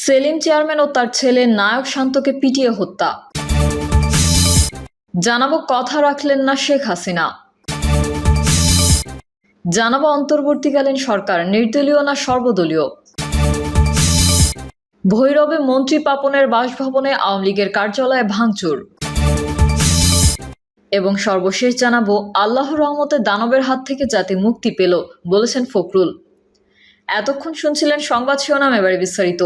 Selim chairman ও তার ছেলে নায়ক শান্তকে পিটিয়ে হত্যা। জানাবো কথা রাখলেন না শেখ হাসিনা। জানাবো অন্তর্বর্তীকালীন সরকার নির্দলীয় না সর্বদলীয়। ভৈরবে মন্ত্রী পাপনের বাসভবনে আওয়ামী লীগের কার্যালয়ে ভাঙচুর। এবং সর্বশেষ জানাবো আল্লাহর রহমতে দানবের হাত থেকে জাতি মুক্তি পেল বলেছেন ফখরুল। এতক্ষণ শুনছিলেন সংবাদ শিরোনাম, এবারে বিস্তারিত।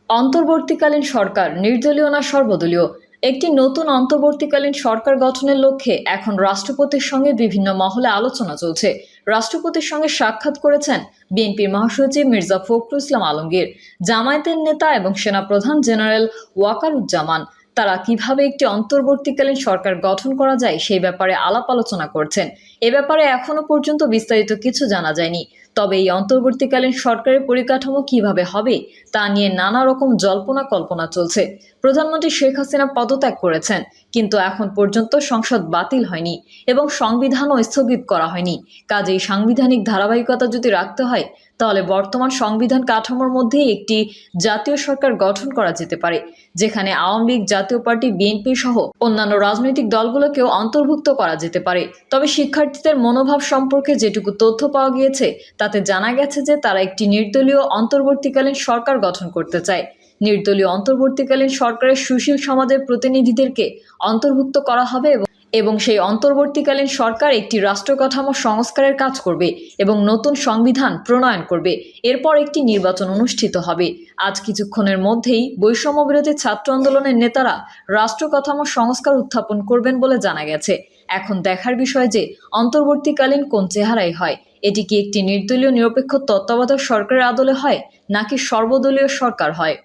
অন্তর্বর্তীকালীন সরকার নির্দলীয় না সর্বদলীয়। একটি নতুন অন্তর্বর্তীকালীন সরকার গঠনের লক্ষ্যে এখন রাষ্ট্রপতির সঙ্গে বিভিন্ন মহলে আলোচনা চলছে। রাষ্ট্রপতির সঙ্গে সাক্ষাৎ করেছেন বিএনপির মহাসচিব মির্জা ফখরুল ইসলাম আলমগীর, জামায়াতের নেতা এবং সেনাপ্রধান জেনারেল ওয়াকারুজ্জামান। তারা কিভাবে একটি অন্তর্বর্তীকালীন সরকার গঠন করা যায় সেই ব্যাপারে আলাপ আলোচনা করছেন। এ ব্যাপারে এখনো পর্যন্ত বিস্তারিত কিছু জানা যায়নি। তবে এই অন্তর্বর্তীকালীন সরকারের পরিকাঠামো কিভাবে হবে তা নিয়ে নানা রকম জল্পনা কল্পনা চলছে। প্রধানমন্ত্রী শেখ হাসিনা পদত্যাগ করেছেন, কিন্তু এখন পর্যন্ত সংসদ বাতিল হয়নি এবং সংবিধানও স্থগিত করা হয়নি। কাজেই সাংবিধানিক ধারাবাহিকতা যদি রাখতে হয় তাহলে বর্তমান সংবিধান কাঠামোর মধ্যেই একটি জাতীয় সরকার গঠন করা যেতে পারে, যেখানে আওয়ামী লীগ, জাতীয় পার্টি, বিএনপি সহ অন্যান্য রাজনৈতিক দলগুলোকেও অন্তর্ভুক্ত করা যেতে পারে। তবে শিক্ষার্থীদের মনোভাব সম্পর্কে যেটুকু তথ্য পাওয়া গিয়েছে তাতে জানা গেছে যে তারা একটি নির্দলীয় অন্তর্বর্তীকালীন সরকার গঠন করতে চায়। নির্দলীয় অন্তর্বর্তীকালীন সরকারের সুশীল সমাজের প্রতিনিধিদেরকে অন্তর্ভুক্ত করা হবে এবং সেই অন্তর্বর্তীকালীন সরকার একটি রাষ্ট্র কাঠামো সংস্কারের কাজ করবে এবং নতুন সংবিধান প্রণয়ন করবে। এরপর একটি নির্বাচন অনুষ্ঠিত হবে। আজ কিছুক্ষণের মধ্যেই বৈষম্য বিরোধী ছাত্র আন্দোলনের নেতারা রাষ্ট্র কাঠামো সংস্কার উত্থাপন করবেন বলে জানা গেছে। এখন দেখার বিষয় যে অন্তর্বর্তীকালীন কোন চেহারাই হয়। এটি কি একটি নির্দলীয় নিরপেক্ষ তত্ত্বাবধায়ক সরকারের আদলে হয় নাকি সর্বদলীয় সরকার হয়।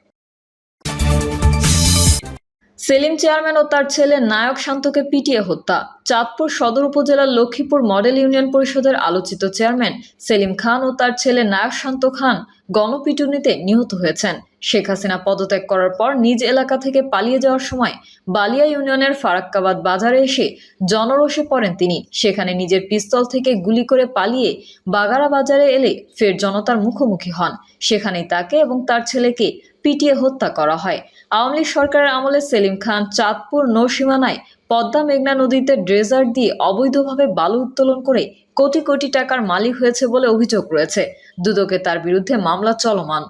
সেলিম চেয়ারম্যান ও তার ছেলে নায়ক শান্তকে পিটিয়ে হত্যা। চাঁদপুর সদর উপজেলার লক্ষ্মীপুর মডেল ইউনিয়ন পরিষদের আলোচিত চেয়ারম্যান সেলিম খান ও তার ছেলে নায়ক শান্ত খান গণপিটুনিতে নিহত হয়েছেন। শেখ হাসিনা পদত্যাগ করার পর নিজ এলাকা থেকে পালিয়ে যাওয়ার সময় বালিয়া ইউনিয়নের ফারাক্কাবাদ বাজারে এসে জনরোষে পড়েন তিনি। সেখানে নিজের পিস্তল থেকে গুলি করে পালিয়ে বাগারা বাজারে এলে ফের জনতার মুখোমুখি হন। সেখানেই তাকে এবং তার ছেলেকে পিটিয়ে হত্যা করা হয়। আওয়ামী লীগ সরকারের আমলে সেলিম খান চাঁদপুর নৌসীমানায় পদ্মা মেঘনা নদীতে ড্রেজার দিয়ে অবৈধভাবে বালু উত্তোলন করে কোটি কোটি টাকার মালিক হয়েছে বলে অভিযোগ রয়েছে। দুদকে তার বিরুদ্ধে মামলা চলমান।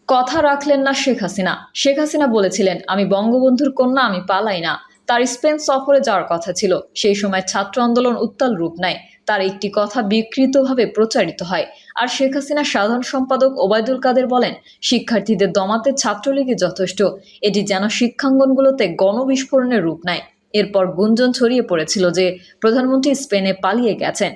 কথা রাখলেন না শেখ হাসিনা। শেখ হাসিনা বলেছিলেন, আমি বঙ্গবন্ধুর কন্যা, আমি পালাই না। তার স্পেন সফরে যাওয়ার কথা ছিল। সেই সময় ছাত্র আন্দোলন উত্তাল রূপ নেয়। তার একটি কথা বিকৃতভাবে প্রচারিত হয়। আর শেখ হাসিনা সাধারণ সম্পাদক ওবায়দুল কাদের বলেন, শিক্ষার্থীদের দমাতে ছাত্রলীগই যথেষ্ট। এটি যেন শিক্ষাঙ্গনগুলোতে গণবিস্ফোরণের রূপ নেয়। এরপর গুঞ্জন ছড়িয়ে পড়েছিল যে প্রধানমন্ত্রী স্পেনে পালিয়ে গেছেন।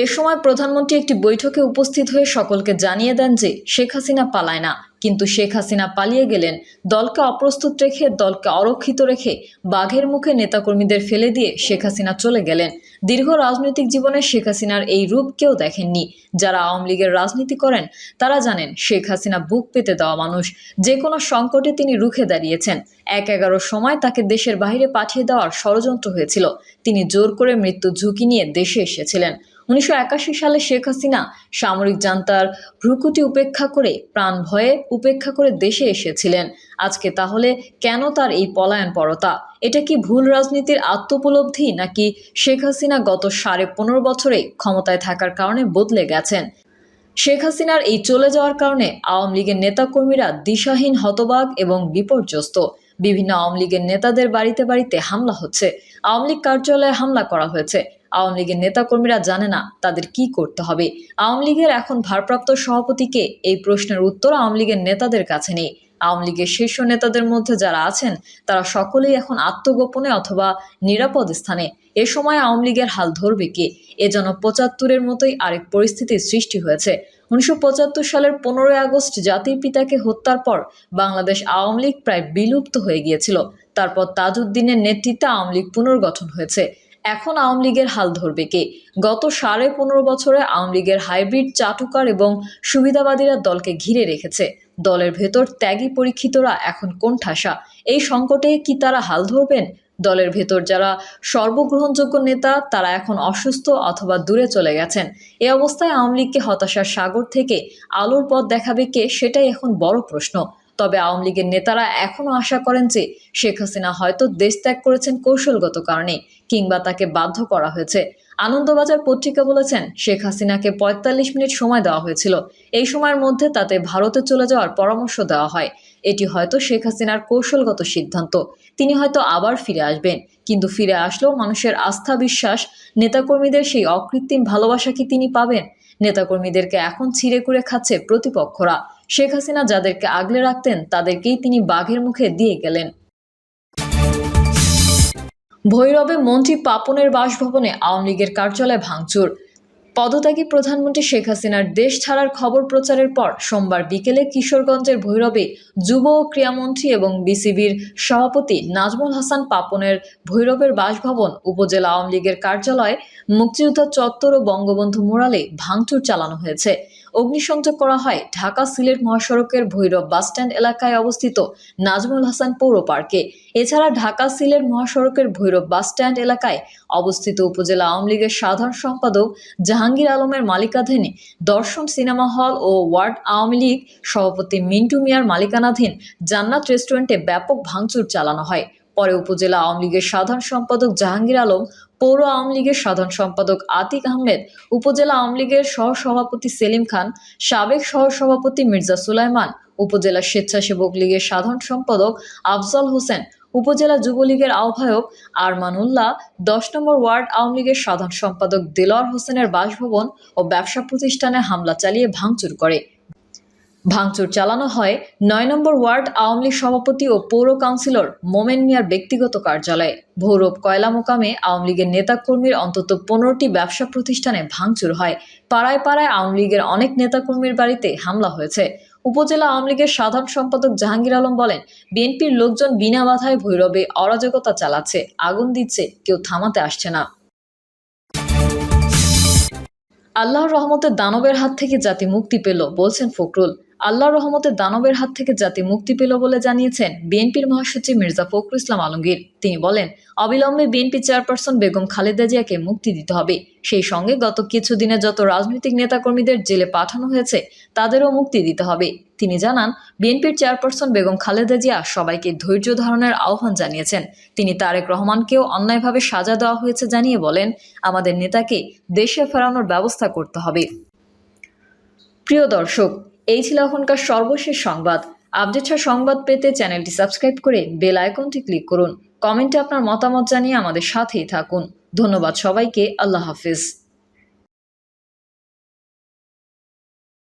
এ সময় প্রধানমন্ত্রী একটি বৈঠকে উপস্থিত হয়ে সকলকে জানিয়ে দেন যে শেখ হাসিনা পালায় না, কিন্তু শেখ হাসিনা পালিয়ে গেলেন। দলকে অপ্রস্তুত রেখে, দলকে অরক্ষিত রেখে, বাঘের মুখে নেতাকর্মীদের ফেলে দিয়ে শেখ হাসিনা চলে গেলেন। দীর্ঘ রাজনৈতিক জীবনে শেখ হাসিনার এই রূপ কেউ দেখেননি। যারা আওয়ামী লীগের রাজনীতি করেন তারা জানেন শেখ হাসিনা বুক পেতে দেওয়া মানুষ। যে কোনো সংকটে তিনি রুখে দাঁড়িয়েছেন। ১/১১ সময় তাকে দেশের বাইরে পাঠিয়ে দেওয়ার ষড়যন্ত্র হয়েছিল। তিনি জোর করে মৃত্যু ঝুঁকি নিয়ে দেশে এসেছিলেন। ১৯৮১ সালে শেখ হাসিনা সামরিক জান্তার ভ্রুকুটি উপেক্ষা করে, প্রাণ ভয়ে উপেক্ষা করে দেশে এসেছিলেন। আজকে তাহলে কেন তার এই পলায়নপরতা? এটা কি ভুল রাজনীতির আত্মোপলব্ধি, নাকি শেখ হাসিনা গত 15.5 বছরে ক্ষমতায় থাকার কারণে বদলে গেছেন? শেখ হাসিনার এই চলে যাওয়ার কারণে আওয়ামী লীগের নেতাকর্মীরা দিশাহীন, হতবাক এবং বিপর্যস্ত। বিভিন্ন আওয়ামী লীগের নেতাদের বাড়িতে বাড়িতে হামলা হচ্ছে। আওয়ামী লীগ কার্যালয়ে হামলা করা হয়েছে। আওয়ামী লীগের নেতাকর্মীরা জানে না তাদের কি করতে হবে। আওয়ামী লীগের এখন ভারপ্রাপ্ত সভাপতিকে? এই প্রশ্নের উত্তর আওয়ামী লীগের নেতাদের কাছে নেই। আওয়ামী লীগের শীর্ষ নেতাদের মধ্যে যারা আছেন তারা সকলেই এখন আত্মগোপনে অথবা নিরাপদ স্থানে। এ সময় আওয়ামী লীগের হাল ধরবে কে? এ যেন ৭৫-এর মতোই আরেক পরিস্থিতির সৃষ্টি হয়েছে। ১৯৭৫ সালের ১৫ই আগস্ট জাতির পিতাকে হত্যার পর বাংলাদেশ আওয়ামী লীগ প্রায় বিলুপ্ত হয়ে গিয়েছিল। তারপর তাজউদ্দিনের নেতৃত্বে আওয়ামী লীগ পুনর্গঠন হয়েছে। এখন আওয়ামী লীগের হাল ধরবে কে? গত 15.5 বছরে আওয়ামী লীগের হাইব্রিড চাটুকার এবং সুবিধাবাদীরা দলকে ঘিরে রেখেছে। দলের ভেতর ত্যাগী পরীক্ষিতরা এখন কোণঠাসা। এই সংকটে কি তারা হাল ধরবেন? দলের ভেতর যারা সর্বগ্রহণযোগ্য নেতা তারা এখন অসুস্থ অথবা দূরে চলে গেছেন। এ অবস্থায় আওয়ামী লীগকে হতাশার সাগর থেকে আলোর পথ দেখাবে কে, সেটাই এখন বড় প্রশ্ন। তবে আওয়ামী লীগের নেতারা এখনও আশা করেন যে শেখ হাসিনা হয়তো দেশ ত্যাগ করেছেন কৌশলগত কারণে, কিংবা তাকে বাধ্য করা হয়েছে। আনন্দবাজার পত্রিকা বলেছেন, শেখ হাসিনাকে ৪৫ মিনিট সময় দেওয়া হয়েছিল। এই সময়ের মধ্যে তাতে ভারতে চলে যাওয়ার পরামর্শ দেওয়া হয়। এটি হয়তো শেখ হাসিনার কৌশলগত সিদ্ধান্ত। তিনি হয়তো আবার ফিরে আসবেন, কিন্তু ফিরে আসলেও মানুষের আস্থা, বিশ্বাস, নেতাকর্মীদের সেই অকৃত্রিম ভালোবাসা কি তিনি পাবেন? নেতাকর্মীদেরকে এখন ছিঁড়ে কুড়ে খাচ্ছে প্রতিপক্ষরা। শেখ হাসিনা যাদেরকে আগলে রাখতেন তাদেরকেই তিনি বাঘের মুখে দিয়ে গেলেন। ভৈরবে মন্ত্রী পাপনের বাসভবনে আওয়ামী লীগের কার্যালয় ভাঙচুর। পদত্যাগী প্রধানমন্ত্রী শেখ হাসিনার দেশ ছাড়ার খবর প্রচারের পর সোমবার বিকেলে কিশোরগঞ্জের ভৈরবে যুব ও ক্রীড়ামন্ত্রী এবং বিসিবির সভাপতি নাজমুল হাসান পাপনের ভৈরবের বাসভবন, উপজেলা আওয়ামী লীগের কার্যালয়, মুক্তিযোদ্ধা চত্বর ও বঙ্গবন্ধু মোড়ালে ভাঙচুর চালানো হয়েছে। অগ্নিসংযোগ করা হয় ঢাকা সিলেট মহাসড়কের ভৈরব বাসস্ট্যান্ড এলাকায় অবস্থিত নাজমুল হাসান পৌর পার্কে। এছাড়া ঢাকা সিলেট মহাসড়কের ভৈরব বাসস্ট্যান্ড এলাকায় অবস্থিত উপজেলা আওয়ামী লীগের সাধারণ সম্পাদক জাহাঙ্গীর আলমের মালিকানাধীন দর্শন সিনেমা হল ও ওয়ার্ড আওয়ামী লীগ সভাপতি মিন্টু মিয়ার মালিকানাধীন জান্নাত রেস্টুরেন্টে ব্যাপক ভাঙচুর চালানো হয়। পরে উপজেলা আওয়ামী লীগের সাধারণ সম্পাদক জাহাঙ্গীর আলম, পৌর আওয়ামী লীগের সাধারণ সম্পাদক আতিক আহমেদ, উপজেলা আওয়ামী লীগের সহসভাপতি সেলিম খান, সাবেক সহসভাপতি মির্জা সুলাইমান, উপজেলা স্বেচ্ছাসেবক লীগের সাধারণ সম্পাদক আফজল হোসেন, উপজেলা যুবলীগের আহ্বায়ক আরমানুল্লাহ, ১০ নম্বর ওয়ার্ড আওয়ামী লীগের সাধারণ সম্পাদক দেলোয়ার হোসেনের বাসভবন ও ব্যবসা প্রতিষ্ঠানে হামলা চালিয়ে ভাঙচুর করে। ভাঙচুর চালানো হয় ৯ নম্বর ওয়ার্ড আওয়ামী লীগ সভাপতি ও পৌর কাউন্সিলর মোমেন মিয়ার ব্যক্তিগত কার্যালয়ে। ভৈরব কয়লা মোকামে আওয়ামী লীগের নেতাকর্মীর অন্তত ১৫টি ব্যবসা প্রতিষ্ঠানে ভাঙচুর হয়। পাড়ায় পাড়ায় আওয়ামী লীগের অনেক নেতাকর্মীর বাড়িতে হামলা হয়েছে। উপজেলা আওয়ামী লীগের সাধারণ সম্পাদক জাহাঙ্গীর আলম বলেন, বিএনপির লোকজন বিনা বাধায় ভৈরবে অরাজকতা চালাচ্ছে, আগুন দিচ্ছে, কেউ থামাতে আসছে না। আল্লাহর রহমতে দানবের হাত থেকে জাতি মুক্তি পেল, বলছেন ফখরুল। আল্লাহর রহমতে দানবের হাত থেকে জাতি মুক্তি পেল বলে জানিয়েছেন বিএনপির মহাসচিব মির্জা ফখরুল ইসলাম আলমগীর। তিনি বলেন, অবিলম্বে বিএনপি চেয়ারপারসন বেগম খালেদা জিয়াকে মুক্তি দিতে হবে। সেই সঙ্গে গত কিছুদিনে যত রাজনৈতিক নেতাকর্মীদের জেলে পাঠানো হয়েছে তাদেরও মুক্তি দিতে হবে। তিনি জানান, বিএনপির চেয়ারপারসন বেগম খালেদা জিয়া সবাইকে ধৈর্য ধারণের আহ্বান জানিয়েছেন। তিনি তারেক রহমানকেও অন্যায়ভাবে সাজা দেওয়া হয়েছে জানিয়ে বলেন, আমাদের নেতাকে দেশে ফেরানোর ব্যবস্থা করতে হবে। প্রিয় দর্শক, এই ছিল এখনকার সর্বশেষ সংবাদ। আপডেট সংবাদ পেতে চ্যানেলটি সাবস্ক্রাইব করে বেল আইকনটি ক্লিক করুন। কমেন্টে আপনার মতামত জানিয়ে আমাদের সাথেই থাকুন। ধন্যবাদ সবাইকে। আল্লাহ হাফিজ।